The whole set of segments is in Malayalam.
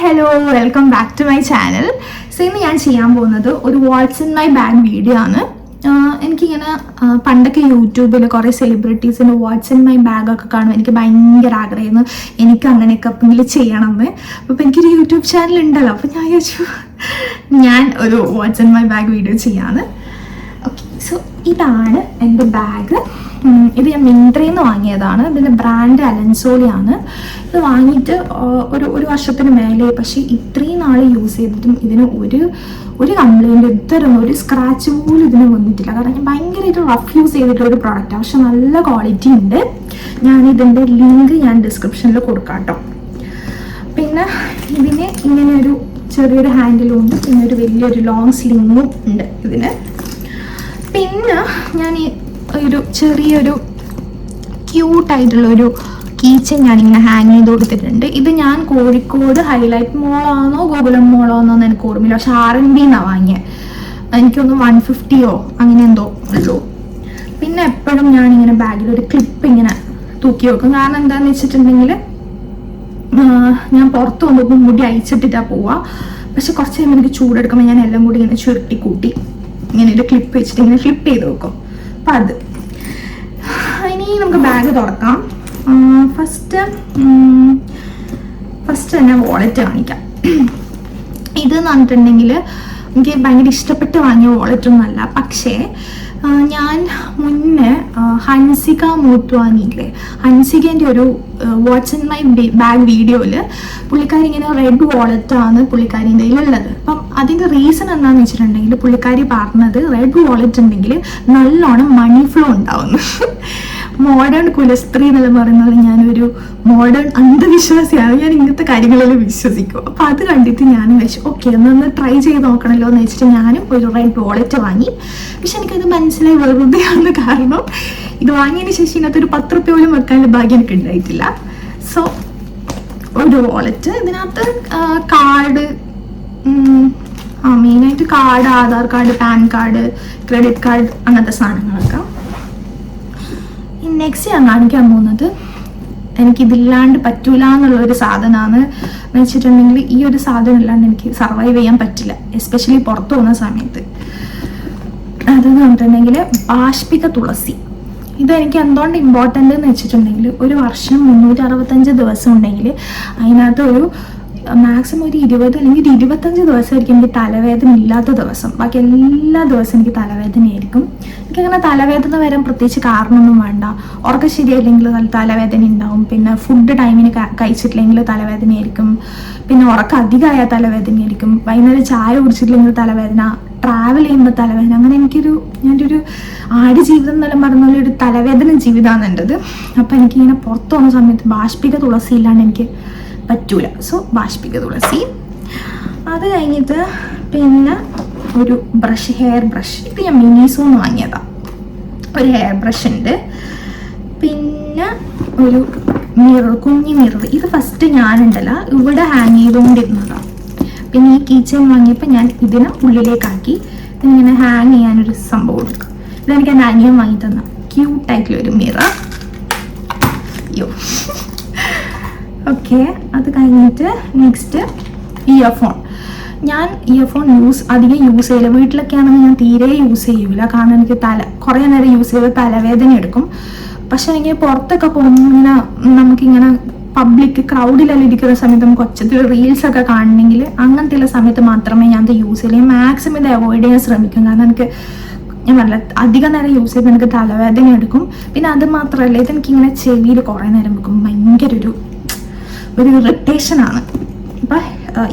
Hello welcome back to my channel. So ഇന്ന് ഞാൻ ചെയ്യാൻ പോകുന്നത് ഒരു what's in my bag video ആണ്. എനിക്കിങ്ങനെ പണ്ടൊക്കെ യൂട്യൂബിൽ കുറേ സെലിബ്രിറ്റീസിൻ്റെ വാട്ട്സ് ഇൻ മൈ ബാഗൊക്കെ കാണും. എനിക്ക് ഭയങ്കര ആഗ്രഹമായിരുന്നു എനിക്ക് അങ്ങനെയൊക്കെ എപ്പോഴെങ്കിലും ചെയ്യണമെന്ന്. അപ്പോൾ എനിക്കൊരു യൂട്യൂബ് ചാനൽ ഉണ്ടല്ലോ, അപ്പോൾ ഞാൻ വിചാരിച്ചു ഞാൻ ഒരു what's in my bag video ചെയ്യാമെന്ന്. ഓക്കെ, സോ ഇതാണ് എൻ്റെ ബാഗ്. ഇത് ഞാൻ മിന്ത്രയിൽ നിന്ന് വാങ്ങിയതാണ്. ഇതിൻ്റെ ബ്രാൻഡ് അലൻസോളിയാണ്. ഇത് വാങ്ങിയിട്ട് ഒരു വർഷത്തിന് മേലെ, പക്ഷേ ഇത്രയും നാൾ യൂസ് ചെയ്തിട്ടും ഇതിന് ഒരു കംപ്ലൈൻറ്റ് ഇത്തരം ഒരു സ്ക്രാച്ച് പോലും ഇതിന് വന്നിട്ടില്ല. കാരണം ഞാൻ ഭയങ്കരമായിട്ട് റഫ് യൂസ് ചെയ്തിട്ടുള്ള ഒരു പ്രോഡക്റ്റാണ്, പക്ഷെ നല്ല ക്വാളിറ്റി ഉണ്ട്. ഞാനിതിൻ്റെ ലിങ്ക് ഞാൻ ഡിസ്ക്രിപ്ഷനിൽ കൊടുക്കാം കേട്ടോ. പിന്നെ ഇതിന് ഇങ്ങനെ ഒരു ചെറിയൊരു ഹാൻഡിലും ഉണ്ട്, പിന്നെ ഒരു വലിയൊരു ലോങ് സ്ലിങ്ങും ഉണ്ട് ഇതിന്. പിന്നെ ഞാൻ ഒരു ചെറിയൊരു ക്യൂട്ടായിട്ടുള്ളൊരു കീച്ചൻ ഞാനിങ്ങനെ ഹാങ് ചെയ്ത് കൊടുത്തിട്ടുണ്ട്. ഇത് ഞാൻ കോഴിക്കോട് ഹൈലൈറ്റ് മോളാണോ ഗോകുലം മോളോ എന്നൊന്നും എനിക്ക് ഓർമ്മയില്ല, പക്ഷെ RNB എന്നാണ് വാങ്ങിയത്. എനിക്കൊന്ന് 150 അങ്ങനെ എന്തോ ഉള്ളൂ. പിന്നെ എപ്പോഴും ഞാനിങ്ങനെ ബാഗിൽ ഒരു ക്ലിപ്പ് ഇങ്ങനെ തൂക്കി വെക്കും. കാരണം എന്താണെന്ന് വെച്ചിട്ടുണ്ടെങ്കിൽ ഞാൻ പുറത്ത് പോകുമ്പോൾ മുടി അയച്ചിട്ടിട്ടാണ് പോവുക. പക്ഷെ കുറച്ച് കഴിയുമ്പോൾ എനിക്ക് ചൂടെടുക്കുമ്പോൾ ഞാൻ എല്ലാം കൂടി ഇങ്ങനെ ചുരുട്ടി കൂട്ടി ഇങ്ങനെ ഒരു ക്ലിപ്പ് വെച്ചിട്ട് ഇങ്ങനെ ഫ്ലിപ്പ് ചെയ്ത് വെക്കും. അപ്പം അത് ഇനി നമുക്ക് ബാഗ് തുറക്കാം. ഫസ്റ്റ് തന്നെ വാളറ്റ് കാണിക്കാം. ഇതെന്ന് പറഞ്ഞിട്ടുണ്ടെങ്കിൽ എനിക്ക് ഭയങ്കര ഇഷ്ടപ്പെട്ട് വാങ്ങിയ വാളറ്റൊന്നും അല്ല. പക്ഷേ ഞാൻ മുന്നേ ഹൻസിക മൂത്വാനിയില്ലേ, ഹൻസികേൻ്റെ ഒരു വാട്ട്സ് ഇൻ മൈ ബാഗ് വീഡിയോയിൽ പുള്ളിക്കാരി ഇങ്ങനെ റെഡ് വാളറ്റാണ് പുള്ളിക്കാരിൻ്റെ കയ്യിലുള്ളത്. അപ്പം അതിൻ്റെ റീസൺ എന്താണെന്ന് വെച്ചിട്ടുണ്ടെങ്കിൽ പുള്ളിക്കാരി പറഞ്ഞത് റെഡ് വാളറ്റ് ഉണ്ടെങ്കിൽ നല്ലോണം മണി ഫ്ലോ ഉണ്ടാവുന്നു. മോഡേൺ കുലസ്ത്രീ എന്നെല്ലാം പറയുന്നത് ഞാനൊരു മോഡേൺ അന്ധവിശ്വാസിയാണ്. ഞാൻ ഇങ്ങനത്തെ കാര്യങ്ങളെല്ലാം വിശ്വസിക്കും. അപ്പം അത് കണ്ടിട്ട് ഞാൻ വെച്ചു ഓക്കെ എന്നൊന്ന് ട്രൈ ചെയ്ത് നോക്കണമല്ലോ എന്ന് വെച്ചിട്ട് ഞാനും ഒരു റെഡ് വാളറ്റ് വാങ്ങി. പക്ഷെ എനിക്കത് മനസ്സിലായി വെറുതെയാണ്. കാരണം ഇത് വാങ്ങിയതിന് ശേഷം ഇതിനകത്ത് ഒരു 10 രൂപ പോലും വെക്കാനുള്ള ഭാഗ്യം എനിക്ക് ഉണ്ടായിട്ടില്ല. സോ ഒരു വാളറ്റ്, ഇതിനകത്ത് കാർഡ്, മെയിനായിട്ട് card, Aadhaar card, pan card, credit card, അങ്ങനത്തെ സാധനങ്ങളൊക്കെ. നെക്സ്റ്റ് ഞാൻ കാണിക്കാൻ പോകുന്നത് എനിക്കിതില്ലാണ്ട് പറ്റൂല എന്നുള്ളൊരു സാധനമാണ്. എന്ന് വെച്ചിട്ടുണ്ടെങ്കിൽ ഈ ഒരു സാധനം ഇല്ലാണ്ട് എനിക്ക് സർവൈവ് ചെയ്യാൻ പറ്റില്ല, എസ്പെഷ്യലി പുറത്തു പോകുന്ന സമയത്ത്. അതെന്ന് പറഞ്ഞിട്ടുണ്ടെങ്കിൽ ബാഷ്പിക തുളസി. ഇതെനിക്ക് എന്തുകൊണ്ട് ഇമ്പോർട്ടൻ്റ് എന്ന് വെച്ചിട്ടുണ്ടെങ്കിൽ ഒരു വർഷം 365 ദിവസം ഉണ്ടെങ്കിൽ അതിനകത്ത് ഒരു മാക്സിമം ഒരു 20 അല്ലെങ്കിൽ 25 ദിവസമായിരിക്കും എനിക്ക് തലവേദന ഇല്ലാത്ത ദിവസം. ബാക്കി എല്ലാ ദിവസവും എനിക്ക് തലവേദനയായിരിക്കും. എനിക്കങ്ങനെ തലവേദന വരാൻ പ്രത്യേകിച്ച് കാരണമൊന്നും വേണ്ട. ഉറക്കം ശരിയായില്ലെങ്കിൽ തലവേദന ഉണ്ടാവും. പിന്നെ ഫുഡ് ടൈമിന് കഴിച്ചിട്ടില്ലെങ്കിൽ തലവേദനയായിരിക്കും. പിന്നെ ഉറക്കം അധികമായ തലവേദനയായിരിക്കും. വൈകുന്നേരം ചായ കുടിച്ചിട്ടില്ലെങ്കിൽ തലവേദന, ട്രാവൽ ചെയ്യുമ്പോൾ തലവേദന. അങ്ങനെ ഞാനൊരു ആടുജീവിതം എന്നെല്ലാം പറഞ്ഞ പോലെ ഒരു തലവേദന ജീവിതമാണ് എൻ്റെത്. അപ്പം എനിക്കിങ്ങനെ പുറത്തു പോകുന്ന സമയത്ത് ബാഷ്പിക തുളസി ഇല്ലാണ്ട് എനിക്ക് പറ്റൂല. സോ ബാഷ്പിക തുളസി. അത് കഴിഞ്ഞിട്ട് പിന്നെ ഒരു ബ്രഷ്, ഹെയർ ബ്രഷ്. ഇത് ഞാൻ മിനിസോന്ന് വാങ്ങിയതാണ്. ഒരു ഹെയർ ബ്രഷ് ഉണ്ട്. പിന്നെ ഒരു മിറർ, കുഞ്ഞി മിറർ. ഇത് ഫസ്റ്റ് ഞാനുണ്ടല്ല ഇവിടെ ഹാങ് ചെയ്തുകൊണ്ടിരുന്നതാണ്. പിന്നെ ഈ കീച്ചൻ വാങ്ങിയപ്പോൾ ഞാൻ ഇതിനെ ഉള്ളിലേക്കാക്കി ഇതിനിങ്ങനെ ഹാങ് ചെയ്യാനൊരു സംഭവം എടുക്കും. ഇതെനിക്ക് എൻ്റെ അനിയൻ വാങ്ങി തന്ന ക്യൂട്ടായിട്ടുള്ളൊരു മിറർ. അയ്യോ. ഓക്കെ, അത് കഴിഞ്ഞിട്ട് നെക്സ്റ്റ് ഇയർഫോൺ. ഞാൻ ഇയർഫോൺ അധികം യൂസ് ചെയ്യില്ല. വീട്ടിലൊക്കെ ആണെങ്കിൽ ഞാൻ തീരെ യൂസ് ചെയ്യൂല. കാരണം എനിക്ക് കുറേ നേരം യൂസ് ചെയ്ത് തലവേദന എടുക്കും. പക്ഷെ എനിക്ക് പുറത്തൊക്കെ പോകുമ്പോൾ ഇങ്ങനെ നമുക്കിങ്ങനെ പബ്ലിക് ക്രൗഡിലെല്ലാം ഇരിക്കുന്ന സമയത്ത് നമുക്ക് ഒച്ചത്തിൽ റീൽസൊക്കെ കാണണമെങ്കിൽ അങ്ങനത്തെ ഉള്ള സമയത്ത് മാത്രമേ ഞാൻ ഇത് യൂസ് ചെയ്യില്ല. മാക്സിമം ഇത് അവോയ്ഡ് ചെയ്യാൻ ശ്രമിക്കും. കാരണം എനിക്ക് ഞാൻ പറഞ്ഞ അധികം നേരം യൂസ് ചെയ്ത് എനിക്ക് തലവേദന എടുക്കും. പിന്നെ അത് മാത്രമല്ല, ഇതെനിക്കിങ്ങനെ ചെവിയിൽ കുറേ നേരം വെക്കും ഭയങ്കര ഒരു ഇറിറ്റേഷനാണ്. അപ്പം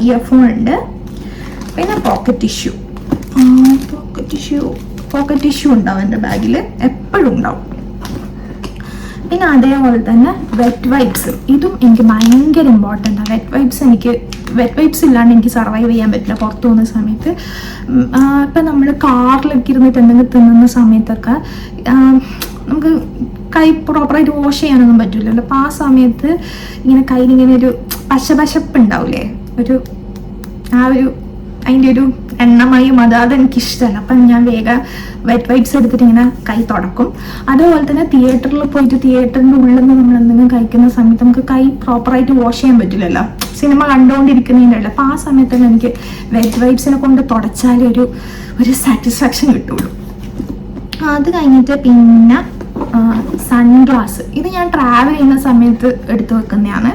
ഇയർഫോൺ ഉണ്ട്. പിന്നെ പോക്കറ്റ് ടിഷ്യൂ ഉണ്ടാവും എൻ്റെ ബാഗിൽ, എപ്പോഴും ഉണ്ടാവും. പിന്നെ അതേപോലെ തന്നെ വെറ്റ് വൈപ്സ്. ഇതും എനിക്ക് ഭയങ്കര ഇമ്പോർട്ടൻ്റാണ്. വെറ്റ് വൈപ്സ് ഇല്ലാണ്ട് എനിക്ക് സർവൈവ് ചെയ്യാൻ പറ്റില്ല പുറത്തു പോകുന്ന സമയത്ത്. ഇപ്പം നമ്മൾ കാറിലൊക്കെ ഇരുന്നിട്ട് എന്തെങ്കിലും തിന്നുന്ന സമയത്തൊക്കെ നമുക്ക് കൈ പ്രോപ്പറായിട്ട് വാഷ് ചെയ്യാനൊന്നും പറ്റില്ലല്ലോ. അപ്പോൾ ആ സമയത്ത് ഇങ്ങനെ കയ്യിലിങ്ങനെ ഒരു പശപ്പ് ഉണ്ടാവില്ലേ, അതിൻ്റെ ഒരു എണ്ണമയും അതെനിക്കിഷ്ടമല്ല. അപ്പം ഞാൻ വേഗം വെറ്റ് വൈപ്സ് എടുത്തിട്ട് ഇങ്ങനെ കൈ തുടക്കും. അതുപോലെ തന്നെ തിയേറ്ററിൽ പോയിട്ട് തിയേറ്ററിൻ്റെ ഉള്ളിൽ നിന്ന് നമ്മൾ എന്തെങ്കിലും കഴിക്കുന്ന സമയത്ത് നമുക്ക് കൈ പ്രോപ്പറായിട്ട് വാഷ് ചെയ്യാൻ പറ്റില്ലല്ലോ, സിനിമ കണ്ടുകൊണ്ടിരിക്കുന്നതിൻ്റെ ഉള്ളിൽ. അപ്പോൾ ആ സമയത്ത് എനിക്ക് വെറ്റ് വൈപ്സിനെ കൊണ്ട് തുടച്ചാലേ ഒരു സാറ്റിസ്ഫാക്ഷൻ കിട്ടുള്ളൂ. അത് കഴിഞ്ഞിട്ട് പിന്നെ സൺഗ്ലാസ്. ഇത് ഞാൻ ട്രാവൽ ചെയ്യുന്ന സമയത്ത് എടുത്തു വെക്കുന്നതാണ്.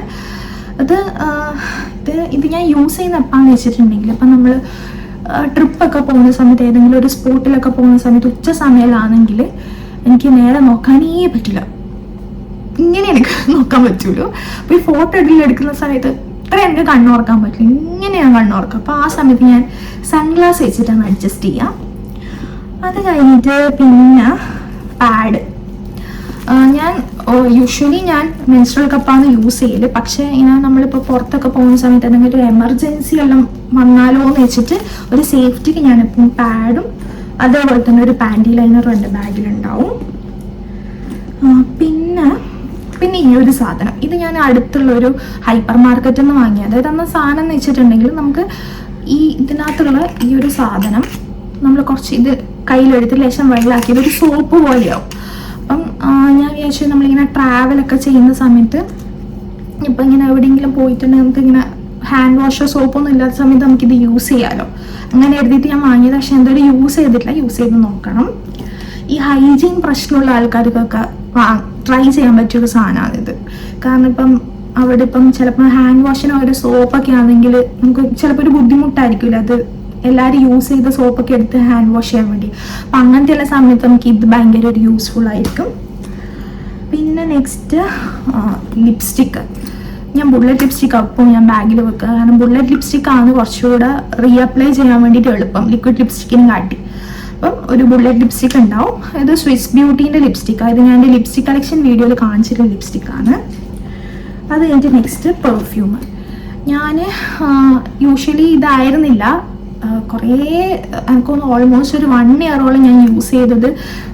ഇത് ഞാൻ യൂസ് ചെയ്യുന്ന എപ്പാന്ന് വെച്ചിട്ടുണ്ടെങ്കിൽ, ഇപ്പം നമ്മൾ ട്രിപ്പൊക്കെ പോകുന്ന സമയത്ത് ഏതെങ്കിലും ഒരു സ്പോട്ടിലൊക്കെ പോകുന്ന സമയത്ത് ഉച്ച സമയമാണെങ്കിൽ എനിക്ക് നേരെ നോക്കാനേ പറ്റില്ല, ഇങ്ങനെ എനിക്ക് നോക്കാൻ പറ്റുള്ളൂ. അപ്പോൾ ഈ ഫോട്ടോ എടുക്കുന്ന സമയത്ത് ഇത്ര എനിക്ക് കണ്ണുറക്കാൻ പറ്റില്ല, ഇങ്ങനെ ഞാൻ കണ്ണുറക്കാം. അപ്പോൾ ആ സമയത്ത് ഞാൻ സൺഗ്ലാസ് വെച്ചിട്ടാണ് അഡ്ജസ്റ്റ് ചെയ്യുക. അത് കഴിഞ്ഞിട്ട് പിന്നെ പാഡ്. ഞാൻ യൂഷ്വലി ഞാൻ മെൻസ്ട്രൽ കപ്പാണ് യൂസ് ചെയ്യല്. പക്ഷേ ഇങ്ങനെ നമ്മളിപ്പോൾ പുറത്തൊക്കെ പോകുന്ന സമയത്ത് എന്തെങ്കിലും ഒരു എമർജൻസി എല്ലാം വന്നാലോ എന്ന് വെച്ചിട്ട് ഒരു സേഫ്റ്റിക്ക് ഞാനിപ്പം പാഡും അതേപോലെ തന്നെ ഒരു പാൻറ്റി ലൈനറും എൻ്റെ ബാഗിലുണ്ടാവും. പിന്നെ ഈ ഒരു സാധനം, ഇത് ഞാൻ അടുത്തുള്ള ഒരു ഹൈപ്പർ മാർക്കറ്റിൽ നിന്ന് വാങ്ങിയത്. അതായത് അന്ന് സാധനം എന്ന് വെച്ചിട്ടുണ്ടെങ്കിൽ നമുക്ക് ഇതിനകത്തുള്ള ഈ ഒരു സാധനം നമ്മൾ കുറച്ച് ഇത് കയ്യിലെടുത്ത് ലേശം വെള്ളമാക്കിയത് ഒരു സോപ്പ് പോലെയാവും. അപ്പം ഞാൻ വിചാരിച്ചു നമ്മളിങ്ങനെ ട്രാവലൊക്കെ ചെയ്യുന്ന സമയത്ത് ഇപ്പം ഇങ്ങനെ എവിടെയെങ്കിലും പോയിട്ടുണ്ടെങ്കിൽ നമുക്ക് ഇങ്ങനെ ഹാൻഡ് വാഷോ സോപ്പൊന്നും ഇല്ലാത്ത സമയത്ത് നമുക്കിത് യൂസ് ചെയ്യാമല്ലോ, അങ്ങനെ എഴുതിയിട്ട് ഞാൻ വാങ്ങിയത്. പക്ഷെ എന്തായാലും യൂസ് ചെയ്തിട്ടില്ല, യൂസ് ചെയ്ത് നോക്കണം. ഈ ഹൈജീൻ പ്രശ്നമുള്ള ആൾക്കാർക്കൊക്കെ ട്രൈ ചെയ്യാൻ പറ്റിയൊരു സാധനമാണിത്. കാരണം അവിടെ ചിലപ്പോൾ ഹാൻഡ് വാഷിനോ ഒരു സോപ്പൊക്കെ ആണെങ്കിൽ നമുക്ക് ചിലപ്പോൾ ഒരു ബുദ്ധിമുട്ടായിരിക്കില്ല അത് എല്ലാവരും യൂസ് ചെയ്ത സോപ്പൊക്കെ എടുത്ത് ഹാൻഡ് വാഷ് ചെയ്യാൻ വേണ്ടി. അപ്പം അങ്ങനത്തെ ഉള്ള സമയത്ത് നമുക്ക് ഇത് ഭയങ്കര ഒരു യൂസ്ഫുൾ ആയിരിക്കും. പിന്നെ നെക്സ്റ്റ് ലിപ്സ്റ്റിക്ക്. ഞാൻ ബുള്ളറ്റ് ലിപ്സ്റ്റിക്ക് അപ്പം ഞാൻ ബാഗിൽ വെക്കുക. കാരണം ബുള്ളറ്റ് ലിപ്സ്റ്റിക്കാണ് കുറച്ചുകൂടെ റീഅപ്ലൈ ചെയ്യാൻ വേണ്ടിയിട്ട് എളുപ്പം ലിക്വിഡ് ലിപ്സ്റ്റിക്കിനും കാട്ടി. അപ്പം ഒരു ബുള്ളറ്റ് ലിപ്സ്റ്റിക്ക് ഉണ്ടാവും. ഇത് സ്വിസ് ബ്യൂട്ടീൻ്റെ ലിപ്സ്റ്റിക്കാണ്. ഇത് ഞാൻ എൻ്റെ ലിപ്സ്റ്റിക് കളക്ഷൻ വീഡിയോയിൽ കാണിച്ചിട്ടുള്ള ലിപ്സ്റ്റിക്കാണ്. അത് കഴിഞ്ഞിട്ട് നെക്സ്റ്റ് പെർഫ്യൂം. ഞാൻ യൂഷ്വലി ഇതായിരുന്നില്ല, കുറേ എനിക്കൊന്ന് ഓൾമോസ്റ്റ് ഒരു 1 ഇയറോളം ഞാൻ യൂസ് ചെയ്തത്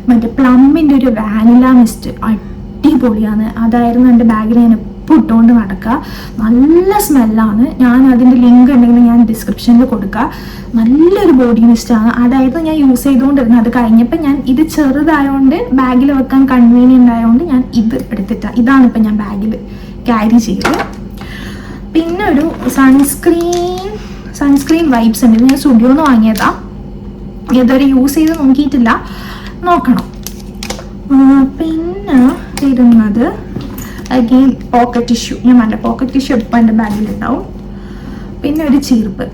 മറ്റേ പ്ലമ്മിൻ്റെ ഒരു വാനില മിസ്റ്റ്. അടിപൊളിയാണ്. അതായിരുന്നു എൻ്റെ ബാഗിൽ ഞാൻ എപ്പോൾ ഇട്ടുകൊണ്ട് നടക്കുക. നല്ല സ്മെല്ലാണ്. ഞാൻ അതിൻ്റെ ലിങ്ക് ഉണ്ടെങ്കിൽ ഞാൻ ഡിസ്ക്രിപ്ഷനിൽ കൊടുക്കുക. നല്ലൊരു ബോഡി മിസ്റ്റാണ്. അതായത് ഞാൻ യൂസ് ചെയ്തുകൊണ്ടിരുന്നത്. അത് കഴിഞ്ഞപ്പോൾ ഞാൻ ഇത് ചെറുതായതുകൊണ്ട് ബാഗിൽ വെക്കാൻ കൺവീനിയൻ്റ് ആയതുകൊണ്ട് ഞാൻ ഇത് എടുത്തിട്ടാണ്. ഇതാണ് ഇപ്പം ഞാൻ ബാഗിൽ ക്യാരി ചെയ്തത്. പിന്നെ ഒരു സൺസ്ക്രീൻ വൈബ്സ് ഉണ്ട്. ഞാൻ സ്റ്റുഡിയോന്ന് വാങ്ങിയതാ. ഇതുവരെ യൂസ് ചെയ്ത് നോക്കിയിട്ടില്ല, നോക്കണം. പിന്നെ ഇരുന്നത് അഗെയിൻ പോക്കറ്റ് ടിഷ്യൂ. ഞാൻ നല്ല പോക്കറ്റ് ടിഷ്യൂ എപ്പോൾ എൻ്റെ ബാഗിലുണ്ടാവും. പിന്നെ ഒരു ചീർപ്പ്.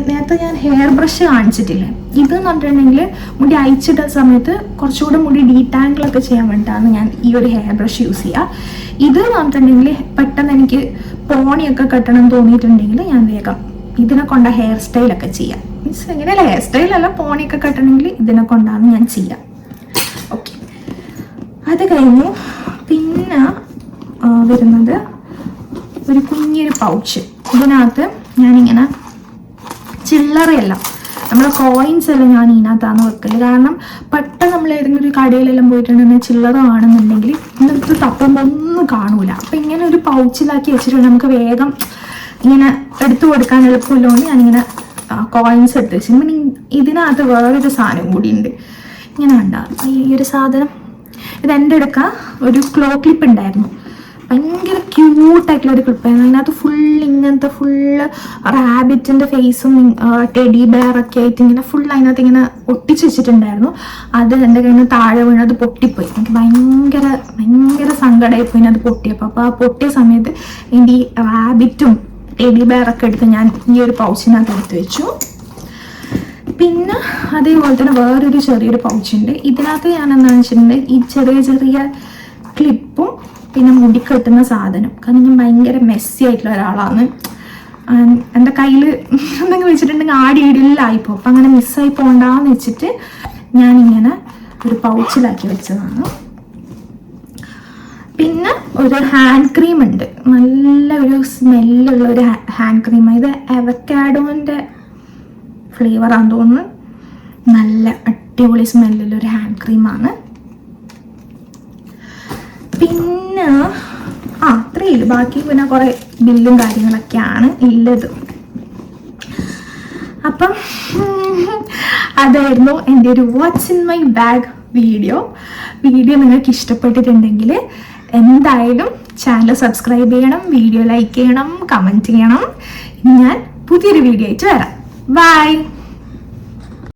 നേരത്തെ ഞാൻ ഹെയർ ബ്രഷ് കാണിച്ചിട്ടില്ലേ, ഇത് എന്ന് പറഞ്ഞിട്ടുണ്ടെങ്കിൽ മുടി അയച്ചിട്ട സമയത്ത് കുറച്ചുകൂടെ മുടി ഡീറ്റാങ്കിളൊക്കെ ചെയ്യാൻ വേണ്ടിയിട്ടാണ് ഞാൻ ഈ ഒരു ഹെയർ ബ്രഷ് യൂസ് ചെയ്യുക. ഇത് എന്ന് പറഞ്ഞിട്ടുണ്ടെങ്കിൽ പെട്ടെന്ന് എനിക്ക് പോണിയൊക്കെ കെട്ടണം എന്ന് തോന്നിയിട്ടുണ്ടെങ്കിൽ ഞാൻ വേഗം ഇതിനെ കൊണ്ട് ഹെയർ സ്റ്റൈലൊക്കെ ചെയ്യാം. മീൻസ് ഇങ്ങനെയല്ല, ഹെയർ സ്റ്റൈലല്ല, പോണിയൊക്കെ കെട്ടണമെങ്കിൽ ഇതിനെ കൊണ്ടാണ് ഞാൻ ചെയ്യാം. ഓക്കെ, അത് കഴിഞ്ഞു. പിന്നെ വരുന്നത് ഒരു കുഞ്ഞൊരു പൗച്ച്. ഇതിനകത്ത് ഞാനിങ്ങനെ ചില്ലറയല്ല, നമ്മളെ കോയിൻസ് എല്ലാം ഞാൻ ഇതിനകത്താണ് വെക്കല്. കാരണം പെട്ടെന്ന് നമ്മൾ ഏതെങ്കിലും ഒരു കടയിലെല്ലാം പോയിട്ടുണ്ടെങ്കിൽ ചില്ലറ ആണെന്നുണ്ടെങ്കിൽ ഇന്നത്തെ തപ്പുമ്പോൾ ഒന്നും കാണൂല. അപ്പം ഇങ്ങനെ ഒരു പൗച്ചിലാക്കി വെച്ചിട്ടുണ്ട്, നമുക്ക് വേഗം ഇങ്ങനെ എടുത്തു കൊടുക്കാൻ എളുപ്പമില്ലോണ്ട് ഞാനിങ്ങനെ കോയിൻസ് എടുത്ത് വെച്ചു. പിന്നെ ഇതിനകത്ത് വേറൊരു സാധനം കൂടി ഉണ്ട്. ഇങ്ങനെ ഉണ്ടാകും ഈ ഒരു സാധനം. ഇത് എൻ്റെ എടുക്കാൻ ഒരു ക്ലോ ക്ലിപ്പ് ഉണ്ടായിരുന്നു, ഭയങ്കര ക്യൂട്ടായിട്ടുള്ള ഒരു ക്ലിപ്പായിരുന്നു. അതിനകത്ത് ഇങ്ങനത്തെ ഫുള്ള് റാബിറ്റിൻ്റെ ഫേസും ടെഡി ബെയറൊക്കെ ആയിട്ട് ഇങ്ങനെ അതിനകത്ത് ഇങ്ങനെ ഒട്ടിച്ച് വെച്ചിട്ടുണ്ടായിരുന്നു. അത് എൻ്റെ കയ്യിൽ നിന്ന് താഴെ വീണ് അത് പൊട്ടിപ്പോയി. എനിക്ക് ഭയങ്കര സങ്കടമായിപ്പോയി അത് പൊട്ടിയപ്പോൾ. അപ്പോൾ ആ പൊട്ടിയ സമയത്ത് എൻ്റെ ഈ റാബിറ്റും ടെഡി ബെയറൊക്കെ എടുത്ത് ഞാൻ ഈ ഒരു പൗച്ചിനകത്ത് എടുത്ത് വെച്ചു. പിന്നെ അതേപോലെ തന്നെ വേറൊരു ചെറിയൊരു പൗച്ചുണ്ട്. ഇതിനകത്ത് ഞാൻ എന്താണെന്ന് വെച്ചിട്ടുണ്ടെങ്കിൽ ഈ ചെറിയ ക്ലിപ്പും പിന്നെ മുടി കെട്ടുന്ന സാധനം. കാരണം ഞാൻ ഭയങ്കര മെസ്സി ആയിട്ടുള്ള ഒരാളാണ്. എൻ്റെ കയ്യിൽ എന്തെങ്കിലും വെച്ചിട്ടുണ്ടെങ്കിൽ ആടിയിടില്ലായിപ്പോൾ. അപ്പം അങ്ങനെ മിസ്സായി പോകണ്ടെന്ന് വെച്ചിട്ട് ഞാനിങ്ങനെ ഒരു പൗച്ചിലാക്കി വെച്ചതാണ്. പിന്നെ ഒരു ഹാൻഡ് ക്രീം ഉണ്ട്, നല്ല ഒരു സ്മെല്ലുള്ള ഒരു ഹാൻഡ് ക്രീം. ഇത് അവക്കാഡോൻ്റെ ഫ്ലേവറാണെന്ന് തോന്നുന്നു. നല്ല അടിപൊളി സ്മെല്ലുള്ളൊരു ഹാൻഡ് ക്രീമാണ്. പിന്നെ അത്രയില്ല, ബാക്കി പിന്നെ കുറേ ബില്ലും കാര്യങ്ങളൊക്കെയാണ് ഉള്ളത്. അപ്പം അതായിരുന്നു എൻ്റെ ഒരു what's in my bag video നിങ്ങൾക്ക് ഇഷ്ടപ്പെട്ടിട്ടുണ്ടെങ്കിൽ എന്തായാലും ചാനൽ സബ്സ്ക്രൈബ് ചെയ്യണം, വീഡിയോ ലൈക്ക് ചെയ്യണം, കമൻറ്റ് ചെയ്യണം. ഇനി ഞാൻ പുതിയൊരു വീഡിയോ ആയിട്ട് വരാം. ബൈ.